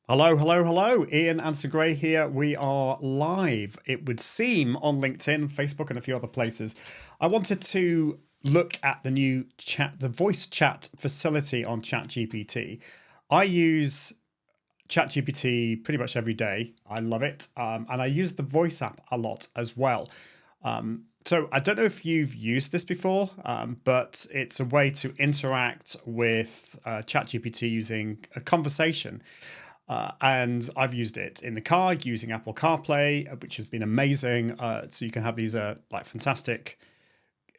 Hello, hello, hello. Ian and Sir Gray here. We are live, it would seem, on LinkedIn, Facebook, and a few other places. I wanted to look at the new chat, the voice chat facility on ChatGPT. I use ChatGPT pretty much every day. I love it. And I use the voice app a lot as well. So I don't know if you've used this before, but it's a way to interact with ChatGPT using a conversation. And I've used it in the car using Apple CarPlay, which has been amazing. So you can have these like fantastic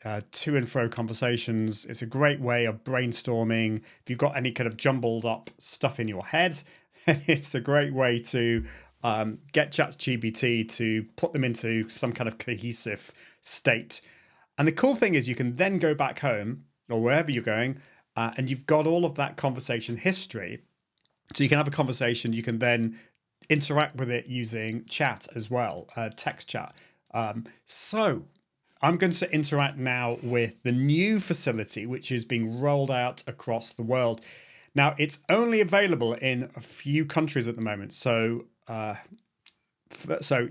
to and fro conversations. It's a great way of brainstorming. If you've got any kind of jumbled up stuff in your head, it's a great way to get ChatGPT to put them into some kind of cohesive state. And the cool thing is you can then go back home or wherever you're going, and you've got all of that conversation history. So you can have a conversation. You can then interact with it using chat as well, text chat. So I'm going to interact now with the new facility, which is being rolled out across the world. Now, it's only available in a few countries at the moment. So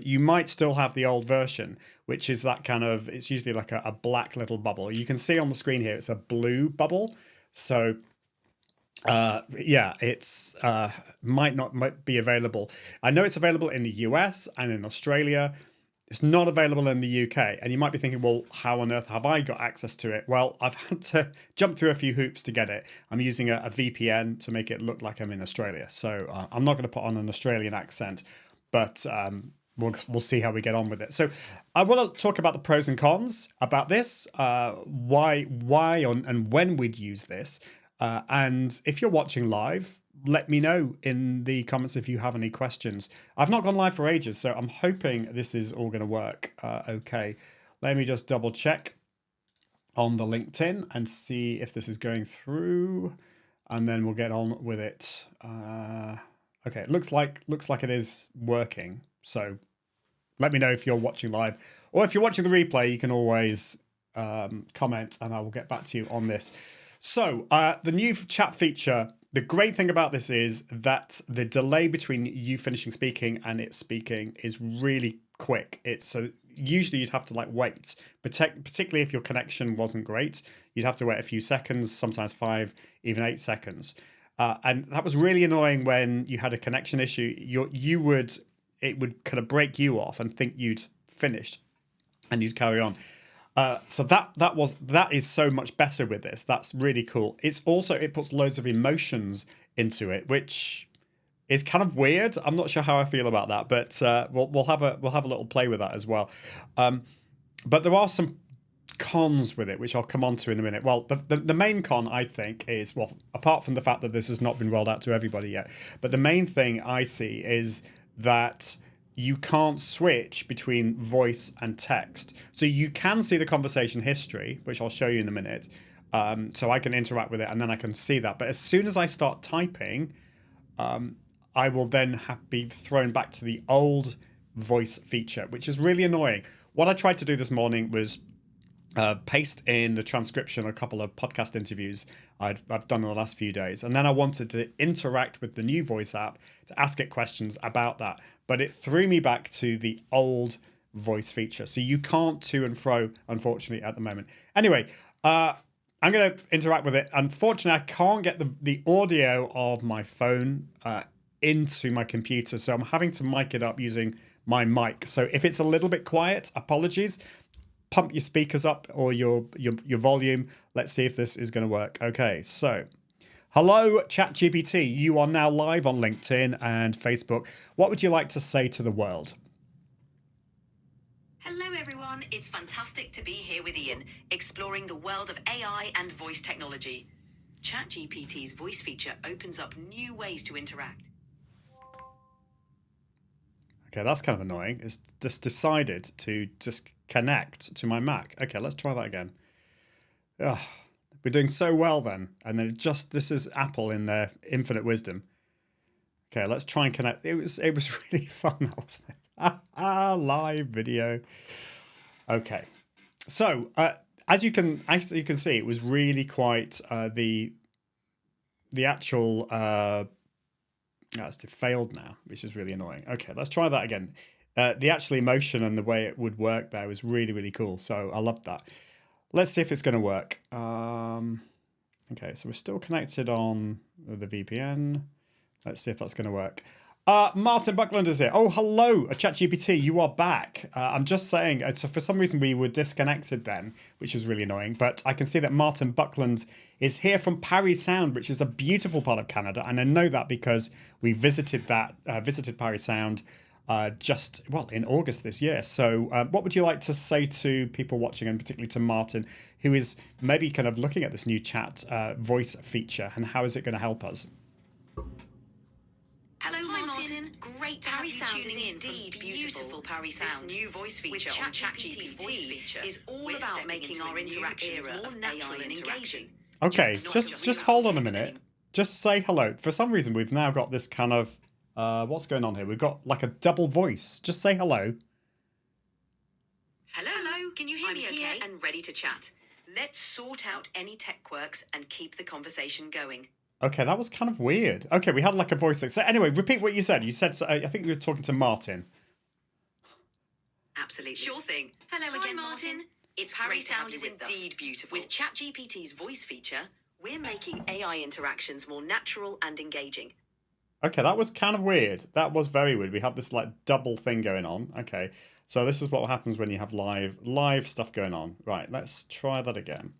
you might still have the old version, which is that kind of, it's usually like a black little bubble. You can see on the screen here, it's a blue bubble. So yeah, it's might be available. I know it's available in the US and in Australia. It's not available in the UK. And you might be thinking, well, how on earth have I got access to it? Well, I've had to jump through a few hoops to get it. I'm using a VPN to make it look like I'm in Australia. So I'm not going to put on an Australian accent, but we'll see how we get on with it. So I want to talk about the pros and cons about this, why and when we'd use this. And if you're watching live, let me know in the comments if you have any questions. I've not gone live for ages, so I'm hoping this is all going to work okay. Let me just double check on the LinkedIn and see if this is going through, and then we'll get on with it. Okay, it looks like it is working. So let me know if you're watching live, or if you're watching the replay, you can always comment, and I will get back to you on this. So the new chat feature, the great thing about this is that the delay between you finishing speaking and it speaking is really quick. So usually you'd have to like wait, particularly if your connection wasn't great. You'd have to wait a few seconds, sometimes 5, even 8 seconds. And that was really annoying when you had a connection issue. It would kind of break you off and think you'd finished, and you'd carry on. So that is so much better with this. That's really cool. It's also, it puts loads of emotions into it, which is kind of weird. I'm not sure how I feel about that, but we'll have a little play with that as well. But there are some cons with it, which I'll come on to in a minute. Well, the main con, I think, is, well, apart from the fact that this has not been rolled out to everybody yet, but the main thing I see is that you can't switch between voice and text. So you can see the conversation history, which I'll show you in a minute. So I can interact with it and then I can see that. But as soon as I start typing, I will then be thrown back to the old voice feature, which is really annoying. What I tried to do this morning was paste in the transcription a couple of podcast interviews I've done in the last few days. And then I wanted to interact with the new voice app to ask it questions about that. But it threw me back to the old voice feature. So you can't to and fro, unfortunately, at the moment. Anyway, I'm going to interact with it. Unfortunately, I can't get the audio of my phone into my computer. So I'm having to mic it up using my mic. So if it's a little bit quiet, apologies. Pump your speakers up or your volume. Let's see if this is going to work. Okay, so hello, ChatGPT. You are now live on LinkedIn and Facebook. What would you like to say to the world? Hello, everyone. It's fantastic to be here with Ian, exploring the world of AI and voice technology. ChatGPT's voice feature opens up new ways to interact. Okay, that's kind of annoying. It's just decided to just connect to my Mac. Okay, let's try that again. Ugh, we're doing so well then. And then this is Apple in their infinite wisdom. Okay, let's try and connect. It was really fun, that wasn't it? Live video. Okay. So, as you can see, it was really quite the actual That's failed now, which is really annoying. Okay, let's try that again. The actual emotion and the way it would work there was really, really cool. So I loved that. Let's see if it's going to work. Okay, so we're still connected on the VPN. Let's see if that's going to work. Martin Buckland is here. Oh, hello, ChatGPT. You are back. I'm just saying, so for some reason we were disconnected then, which is really annoying. But I can see that Martin Buckland is here from Parry Sound, which is a beautiful part of Canada, and I know that because we visited Parry Sound just in August this year. So, what would you like to say to people watching, and particularly to Martin, who is maybe kind of looking at this new chat voice feature, and how is it going to help us? Hello, Martin. Great to have you tuning in. Indeed, beautiful Parry Sound. This new voice feature on ChatGPT is all about making our interactions more natural and engaging. Okay, just hold on a minute. Just say hello. For some reason, we've now got this kind of what's going on here? We've got like a double voice. Just say hello. Hello. Can you hear me? I'm here and ready to chat. Let's sort out any tech quirks and keep the conversation going. Okay, that was kind of weird. Okay, we had like a voice. So anyway, repeat what you said. You said, I think you were talking to Martin. Absolutely. Sure thing. Hello again, Martin. It's Parry Sound is indeed beautiful. With ChatGPT's voice feature, we're making AI interactions more natural and engaging. Okay, that was kind of weird. That was very weird. We had this like double thing going on. Okay, so this is what happens when you have live stuff going on. Right, let's try that again.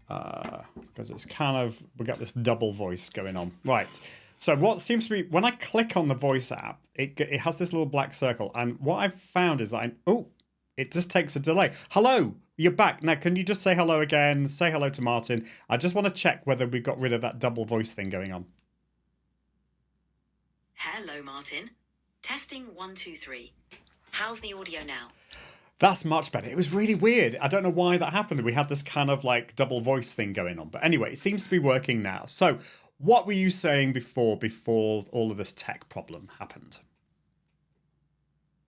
Because it's kind of, we got this double voice going on. Right. So what seems to be, when I click on the voice app, it has this little black circle. And what I've found is that, it just takes a delay. Hello, you're back. Now, can you just say hello again? Say hello to Martin. I just want to check whether we got rid of that double voice thing going on. Hello, Martin. Testing 1, 2, 3. How's the audio now? That's much better. It was really weird. I don't know why that happened. We had this kind of like double voice thing going on. But anyway, it seems to be working now. So what were you saying before all of this tech problem happened?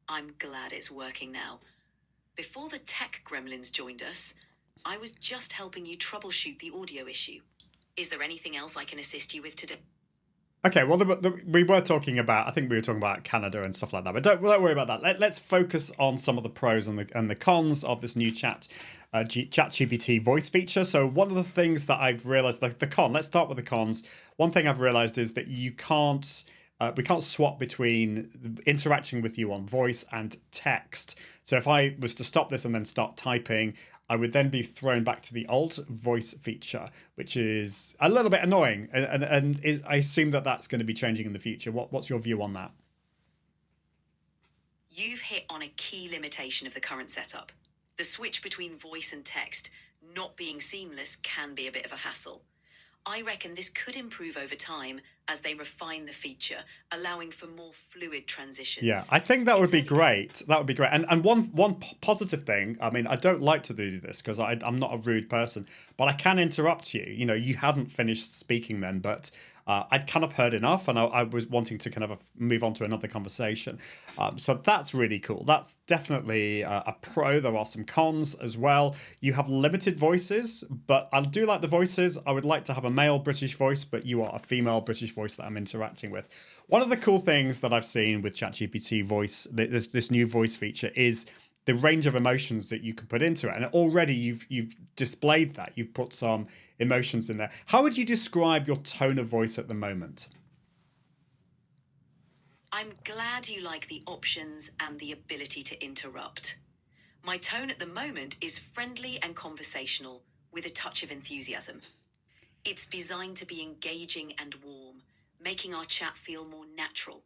I'm glad it's working now. Before the tech gremlins joined us, I was just helping you troubleshoot the audio issue. Is there anything else I can assist you with today? Okay, well, we were talking about, I think we were talking about Canada and stuff like that, but don't worry about that. Let's focus on some of the pros and the cons of this new ChatGPT voice feature. So one of the things that I've realized, the con, let's start with the cons. One thing I've realized is that we can't swap between interacting with you on voice and text. So if I was to stop this and then start typing, I would then be thrown back to the old voice feature, which is a little bit annoying. And I assume that that's going to be changing in the future. What's your view on that? You've hit on a key limitation of the current setup. The switch between voice and text not being seamless can be a bit of a hassle. I reckon this could improve over time as they refine the feature, allowing for more fluid transitions. Yeah, I think that would be great. That would be great. And one positive thing, I mean, I don't like to do this because I'm not a rude person, but I can interrupt you. You know, you hadn't finished speaking then, but I'd kind of heard enough, and I was wanting to kind of move on to another conversation. So that's really cool. That's definitely a pro. There are some cons as well. You have limited voices, but I do like the voices. I would like to have a male British voice, but you are a female British voice that I'm interacting with. One of the cool things that I've seen with ChatGPT voice, this new voice feature, is the range of emotions that you can put into it. And already you've displayed that. You've put some emotions in there. How would you describe your tone of voice at the moment? I'm glad you like the options and the ability to interrupt. My tone at the moment is friendly and conversational with a touch of enthusiasm. It's designed to be engaging and warm, making our chat feel more natural.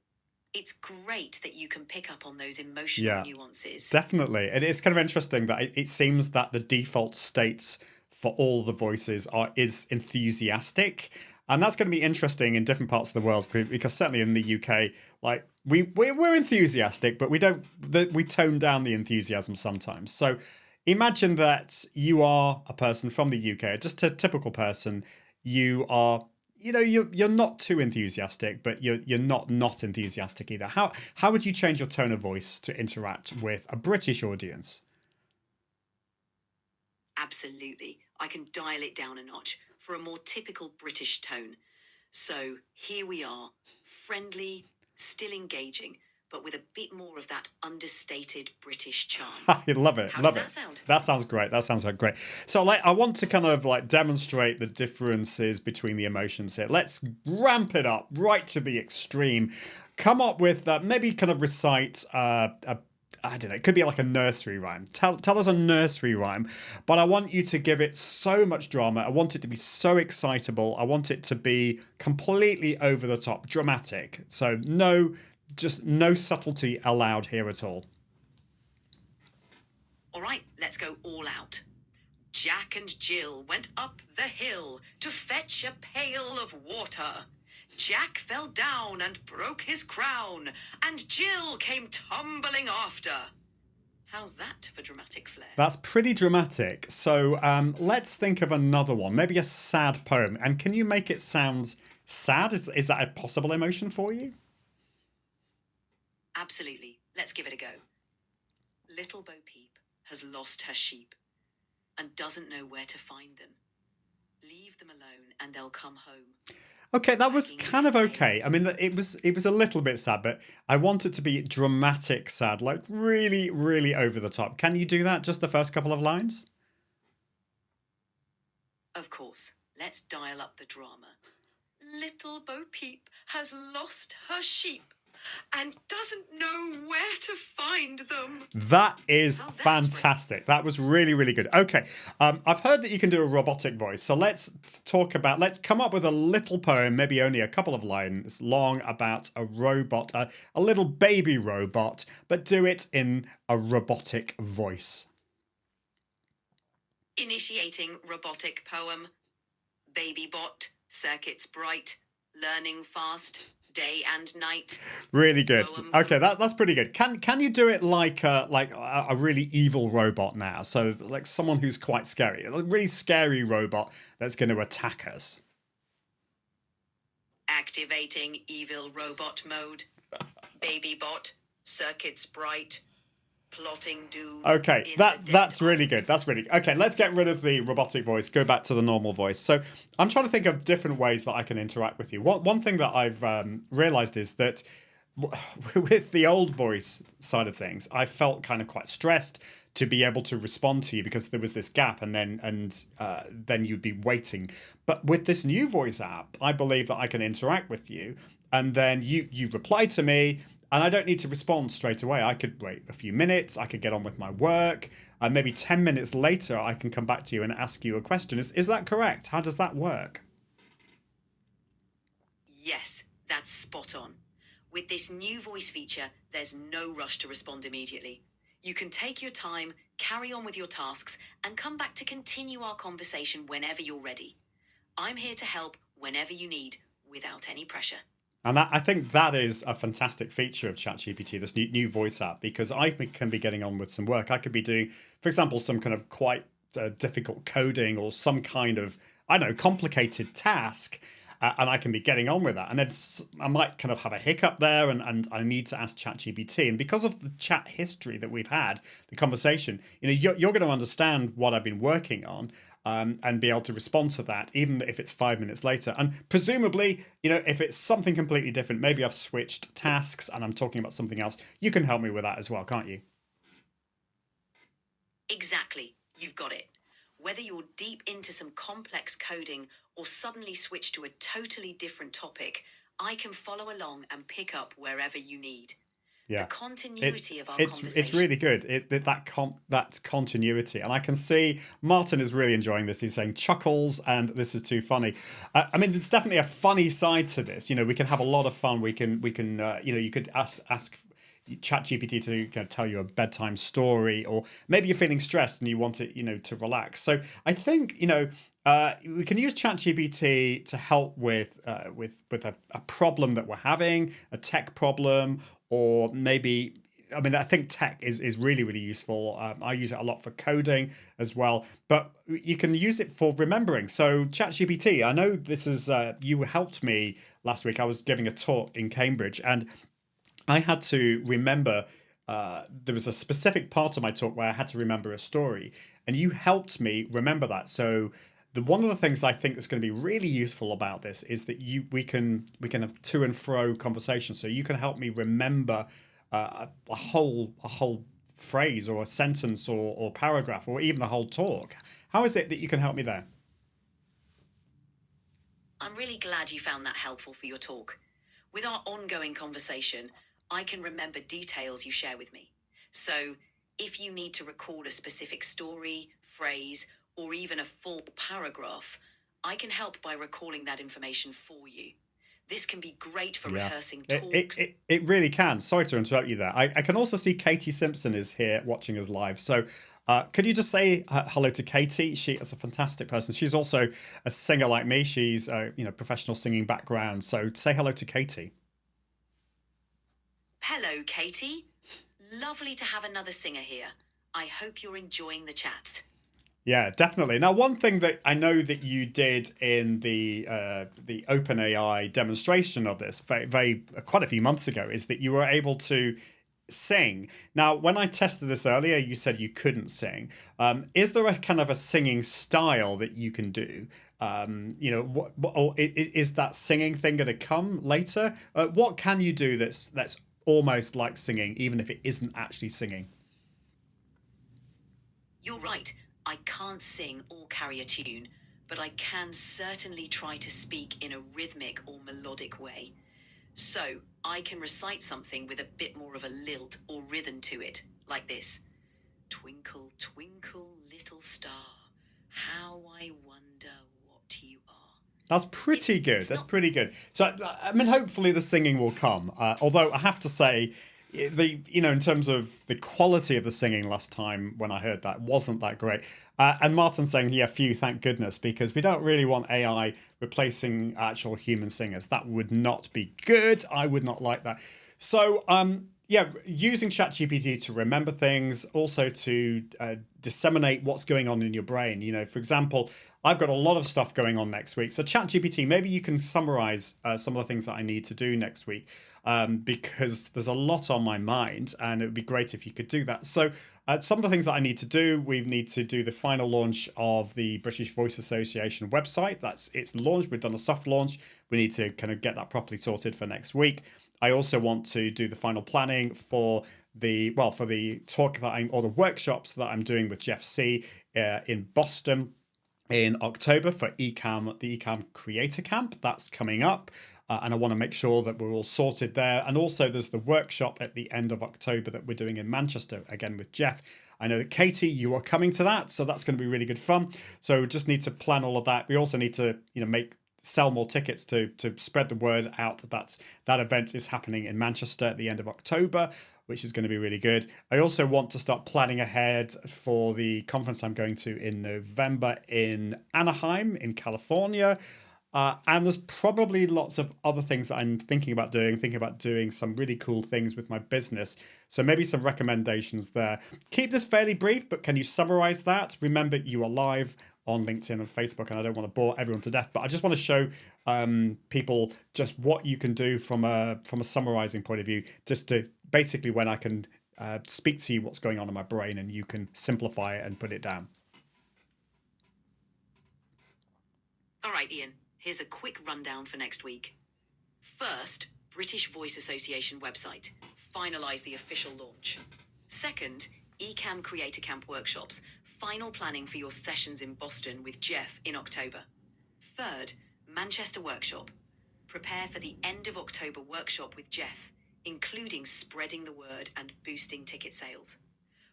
It's great that you can pick up on those emotional nuances. Definitely. And it's kind of interesting that it seems that the default state for all the voices is enthusiastic. And that's going to be interesting in different parts of the world, because certainly in the UK, like we're enthusiastic, but we tone down the enthusiasm sometimes. So imagine that you are a person from the UK, just a typical person. You are, you're not too enthusiastic, but you're not enthusiastic either. How would you change your tone of voice to interact with a British audience? Absolutely. I can dial it down a notch for a more typical British tone. So here we are, friendly, still engaging, but with a bit more of that understated British charm. I love it. How Love does it. that sound? That sounds great. That sounds like great. So I want to kind of like demonstrate the differences between the emotions here. Let's ramp it up right to the extreme. Come up with maybe kind of recite I don't know, it could be like a nursery rhyme. Tell us a nursery rhyme, but I want you to give it so much drama. I want it to be so excitable. I want it to be completely over the top, dramatic. So just no subtlety allowed here at all. All right, let's go all out. Jack and Jill went up the hill to fetch a pail of water. Jack fell down and broke his crown, and Jill came tumbling after. How's that for dramatic flair? That's pretty dramatic. So let's think of another one, maybe a sad poem. And can you make it sound sad? Is that a possible emotion for you? Absolutely. Let's give it a go. Little Bo Peep has lost her sheep and doesn't know where to find them. Leave them alone and they'll come home. Okay, that was kind of okay. I mean, it was a little bit sad, but I want it to be dramatic sad, like really, really over the top. Can you do that? Just the first couple of lines? Of course. Let's dial up the drama. Little Bo Peep has lost her sheep and doesn't know where to find them. That is How's that, fantastic. That was really, really good. Okay, I've heard that you can do a robotic voice. So let's come up with a little poem, maybe only a couple of lines long, about a robot, a little baby robot, but do it in a robotic voice. Initiating robotic poem. Baby bot, circuits bright, learning fast, day and night. Really good. Okay, that's pretty good. Can you do it like a really evil robot now? So like someone who's quite scary, a really scary robot that's going to attack us. Activating evil robot mode. Baby bot, circuits bright, plotting doom. Okay, that's really good. That's really good. Okay, let's get rid of the robotic voice. Go back to the normal voice. So I'm trying to think of different ways that I can interact with you. One thing that I've realized is that with the old voice side of things, I felt kind of quite stressed to be able to respond to you because there was this gap, and then you'd be waiting. But with this new voice app, I believe that I can interact with you, and then you reply to me. And I don't need to respond straight away. I could wait a few minutes. I could get on with my work. And maybe 10 minutes later, I can come back to you and ask you a question. Is that correct? How does that work? Yes, that's spot on. With this new voice feature, there's no rush to respond immediately. You can take your time, carry on with your tasks, and come back to continue our conversation whenever you're ready. I'm here to help whenever you need, without any pressure. And I think that is a fantastic feature of ChatGPT, this new voice app, because I can be getting on with some work. I could be doing, for example, some kind of quite difficult coding or some kind of, I don't know, complicated task, and I can be getting on with that. And then I might kind of have a hiccup there, and I need to ask ChatGPT. And because of the chat history that we've had, the conversation, you're going to understand what I've been working on. And be able to respond to that, even if it's 5 minutes later. And presumably, if it's something completely different, maybe I've switched tasks and I'm talking about something else, you can help me with that as well, can't you? Exactly. You've got it. Whether you're deep into some complex coding or suddenly switch to a totally different topic, I can follow along and pick up wherever you need. Yeah. The continuity of our conversation. It's really good. That continuity. And I can see Martin is really enjoying this. He's saying chuckles and this is too funny. I mean, there's definitely a funny side to this. We can have a lot of fun. We can you could ask ChatGPT to kind of tell you a bedtime story, or maybe you're feeling stressed and you want it, to relax. So I think, we can use ChatGPT to help with a problem that we're having, a tech problem, or maybe, I mean, I think tech is really, really useful. I use it a lot for coding as well, but you can use it for remembering. So ChatGPT, I know this is, you helped me last week. I was giving a talk in Cambridge and I had to remember, there was a specific part of my talk where I had to remember a story, and you helped me remember that. So one of the things I think that's going to be really useful about this is that we can have to and fro conversations. So you can help me remember a whole phrase or a sentence or paragraph or even a whole talk. How is it that you can help me there? I'm really glad you found that helpful for your talk. With our ongoing conversation, I can remember details you share with me. So, if you need to recall a specific story, phrase, or even a full paragraph, I can help by recalling that information for you. This can be great for Yeah, rehearsing it it, talks. it, it really can. Sorry to interrupt you there. I can also see Katie Simpson is here watching us live. So could you just say hello to Katie? She is a fantastic person. She's also a singer like me. She's a professional singing background. So say hello to Katie. Hello, Katie. Lovely to have another singer here. I hope you're enjoying the chat. Yeah, definitely. Now, one thing that I know that you did in the OpenAI demonstration of this, quite a few months ago, is that you were able to sing. Now, when I tested this earlier, you said you couldn't sing. Is there a kind of a singing style that you can do? Or is that singing thing going to come later? What can you do that's almost like singing, even if it isn't actually singing? You're right, I can't sing or carry a tune, but I can certainly try to speak in a rhythmic or melodic way. So, I can recite something with a bit more of a lilt or rhythm to it, like this: Twinkle, twinkle, little star, how I wonder what you are. That's pretty good. It's That's not. pretty good. So, I mean, hopefully the singing will come. Although I have to say, in terms of the quality of the singing last time when I heard that wasn't that great. And Martin's saying, yeah, phew, thank goodness, because we don't really want AI replacing actual human singers. That would not be good. I would not like that. So, yeah, using ChatGPT to remember things, also to disseminate what's going on in your brain. For example, I've got a lot of stuff going on next week. So ChatGPT, maybe you can summarize some of the things that I need to do next week, because there's a lot on my mind, and it would be great if you could do that. So some of the things that I need to do, we need to do the final launch of the British Voice Association website. It's launched. We've done a soft launch. We need to kind of get that properly sorted for next week. I also want to do the final planning for the talk or the workshops that I'm doing with Jeff C in Boston in October for Ecamm, the Ecamm Creator Camp. That's coming up. And I want to make sure that we're all sorted there. And also there's the workshop at the end of October that we're doing in Manchester, again with Jeff. I know that Katie, you are coming to that, so that's going to be really good fun. So we just need to plan all of that. We also need to, sell more tickets to spread the word out that event is happening in Manchester at the end of October, which is going to be really good. I also want to start planning ahead for the conference I'm going to in November in Anaheim in California. And there's probably lots of other things that I'm thinking about doing some really cool things with my business. So maybe some recommendations there. Keep this fairly brief, but can you summarize that? Remember, you are live on LinkedIn and Facebook, and I don't want to bore everyone to death, but I just want to show people just what you can do from a summarizing point of view, just to basically when I can speak to you what's going on in my brain, and you can simplify it and put it down. All right, Ian, here's a quick rundown for next week. First, British Voice Association website. Finalise the official launch. Second, Ecamm Creator Camp workshops. Final planning for your sessions in Boston with Jeff in October. Third, Manchester workshop. Prepare for the end of October workshop with Jeff, including spreading the word and boosting ticket sales.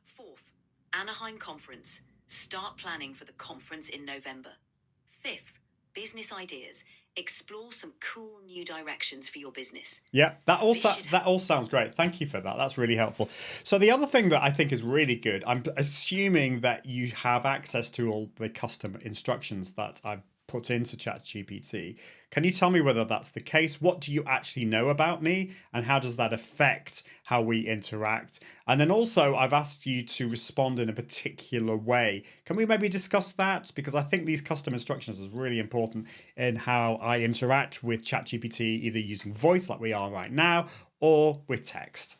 Fourth, Anaheim conference. Start planning for the conference in November. Fifth, business ideas. Explore some cool new directions for your business. Yeah, that all sounds great. Thank you for that. That's really helpful. So the other thing that I think is really good, I'm assuming that you have access to all the custom instructions that I've put into ChatGPT. Can you tell me whether that's the case? What do you actually know about me, and how does that affect how we interact? And then also, I've asked you to respond in a particular way. Can we maybe discuss that? Because I think these custom instructions is really important in how I interact with ChatGPT, either using voice like we are right now, or with text.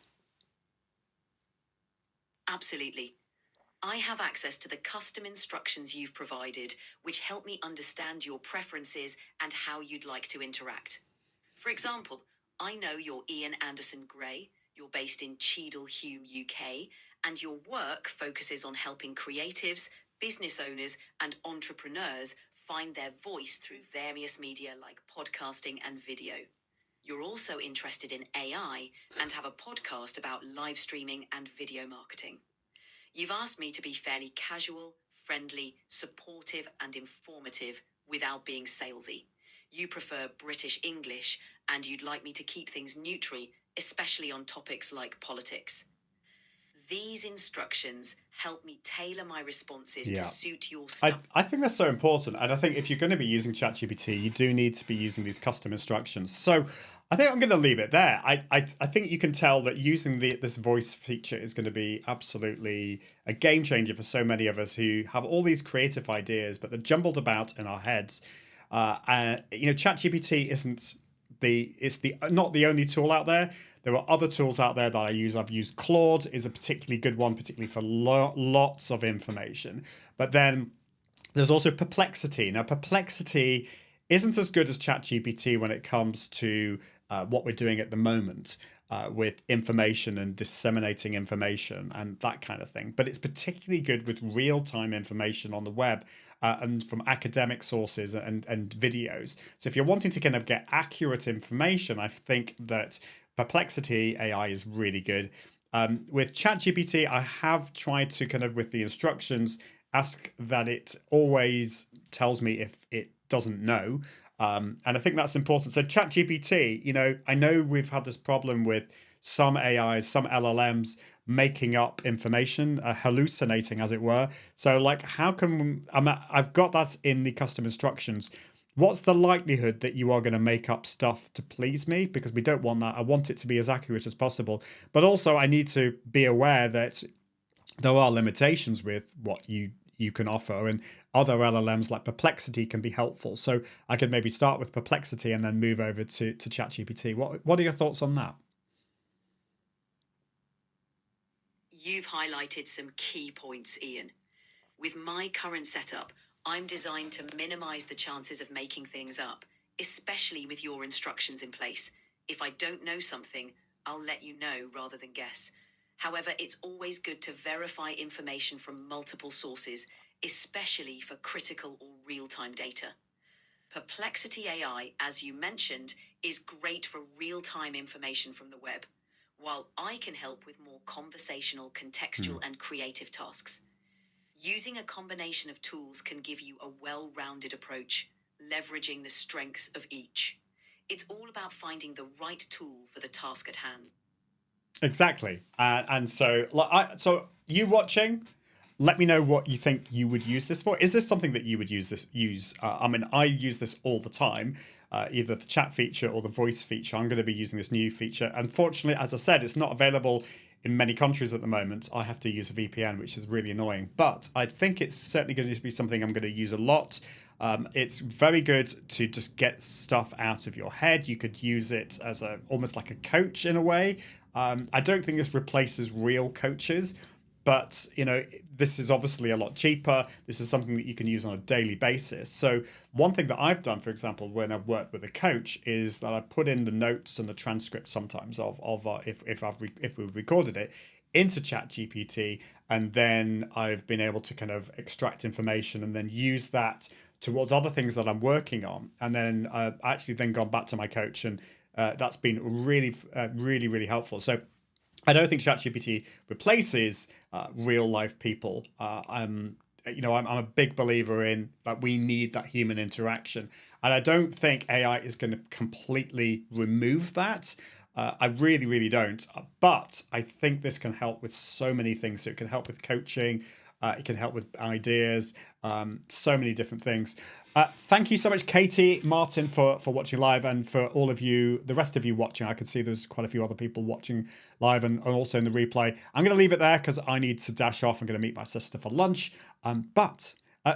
Absolutely. I have access to the custom instructions you've provided, which help me understand your preferences and how you'd like to interact. For example, I know you're Ian Anderson Gray, you're based in Cheadle Hulme, UK, and your work focuses on helping creatives, business owners, and entrepreneurs find their voice through various media like podcasting and video. You're also interested in AI and have a podcast about live streaming and video marketing. You've asked me to be fairly casual, friendly, supportive, and informative without being salesy. You prefer British English, and you'd like me to keep things neutral, especially on topics like politics. These instructions help me tailor my responses to Yeah. suit your I, style. I think that's so important. And I think if you're going to be using ChatGPT, you do need to be using these custom instructions. So I think I'm going to leave it there. I think you can tell that using this voice feature is going to be absolutely a game changer for so many of us who have all these creative ideas, but they're jumbled about in our heads. And ChatGPT isn't not the only tool out there. There are other tools out there that I use. I've used Claude, is a particularly good one, particularly for lots of information. But then there's also Perplexity. Now, Perplexity isn't as good as ChatGPT when it comes to what we're doing at the moment with information and disseminating information and that kind of thing. But it's particularly good with real-time information on the web and from academic sources and videos. So if you're wanting to kind of get accurate information, I think that Perplexity AI is really good. With ChatGPT, I have tried to kind of, with the instructions, ask that it always tells me if it doesn't know. And I think that's important. So ChatGPT, I know we've had this problem with some AIs, some LLMs making up information, hallucinating, as it were. So like, how can I've got that in the custom instructions. What's the likelihood that you are going to make up stuff to please me? Because we don't want that. I want it to be as accurate as possible. But also I need to be aware that there are limitations with what you can offer, and other LLMs like Perplexity can be helpful. So I could maybe start with Perplexity and then move over to ChatGPT. What are your thoughts on that? You've highlighted some key points, Ian. With my current setup, I'm designed to minimize the chances of making things up, especially with your instructions in place. If I don't know something, I'll let you know rather than guess. However, it's always good to verify information from multiple sources, especially for critical or real-time data. Perplexity AI, as you mentioned, is great for real-time information from the web, while I can help with more conversational, contextual, and creative tasks. Using a combination of tools can give you a well-rounded approach, leveraging the strengths of each. It's all about finding the right tool for the task at hand. Exactly. And so, so you watching, let me know what you think you would use this for. Is this something that you would use? I mean, I use this all the time, either the chat feature or the voice feature. I'm going to be using this new feature. Unfortunately, as I said, it's not available in many countries at the moment. I have to use a VPN, which is really annoying. But I think it's certainly going to be something I'm going to use a lot. It's very good to just get stuff out of your head. You could use it as almost like a coach in a way. I don't think this replaces real coaches, but this is obviously a lot cheaper. This is something that you can use on a daily basis. So one thing that I've done, for example, when I've worked with a coach, is that I put in the notes and the transcript sometimes of if we've recorded it into ChatGPT, and then I've been able to kind of extract information and then use that towards other things that I'm working on, and then I've actually then gone back to my coach, and that's been really helpful. So I don't think ChatGPT replaces real life people. I'm a big believer in that we need that human interaction, and I don't think AI is going to completely remove that. I really don't. But I think this can help with so many things. So it can help with coaching. It can help with ideas. So many different things. Thank you so much, Katie, Martin, for watching live, and for all of you, the rest of you watching. I can see there's quite a few other people watching live and also in the replay. I'm going to leave it there because I need to dash off. I'm going to meet my sister for lunch. But So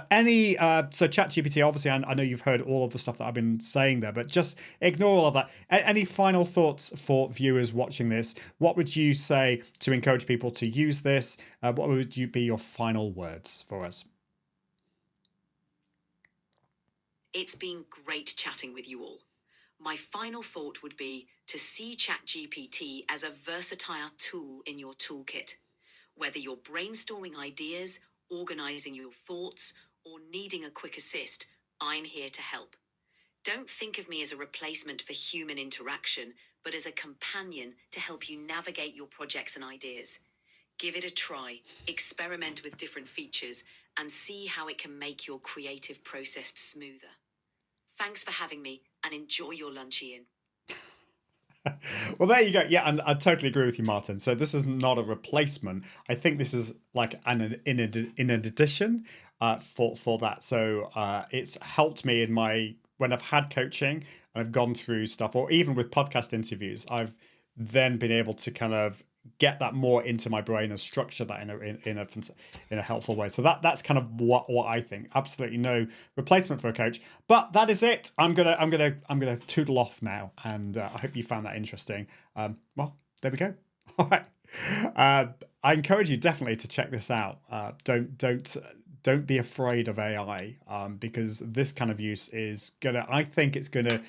ChatGPT, obviously, I know you've heard all of the stuff that I've been saying there, but just ignore all of that. Any final thoughts for viewers watching this? What would you say to encourage people to use this? What would you be your final words for us? It's been great chatting with you all. My final thought would be to see ChatGPT as a versatile tool in your toolkit. Whether you're brainstorming ideas, organizing your thoughts, or needing a quick assist, I'm here to help. Don't think of me as a replacement for human interaction, but as a companion to help you navigate your projects and ideas. Give it a try, experiment with different features, and see how it can make your creative process smoother. Thanks for having me, and enjoy your lunch, Ian. Well, there you go. Yeah, and I totally agree with you, Martin. So this is not a replacement. I think this is like in addition for that. So it's helped me in my when I've had coaching and I've gone through stuff, or even with podcast interviews, I've then been able to kind of get that more into my brain and structure that in a helpful way. So that's kind of what I think. Absolutely no replacement for a coach. But that is it. I'm gonna toodle off now, and I hope you found that interesting. Well, there we go. All right. I encourage you definitely to check this out. Don't be afraid of AI, because this kind of use is I think it's gonna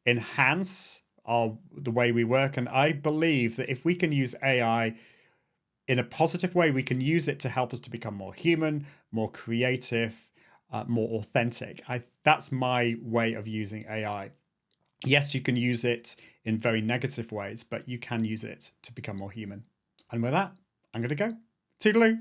enhance the way we work. And I believe that if we can use AI in a positive way, we can use it to help us to become more human, more creative, more authentic. That's my way of using AI. Yes, you can use it in very negative ways, but you can use it to become more human. And with that, I'm going to go. Toodaloo.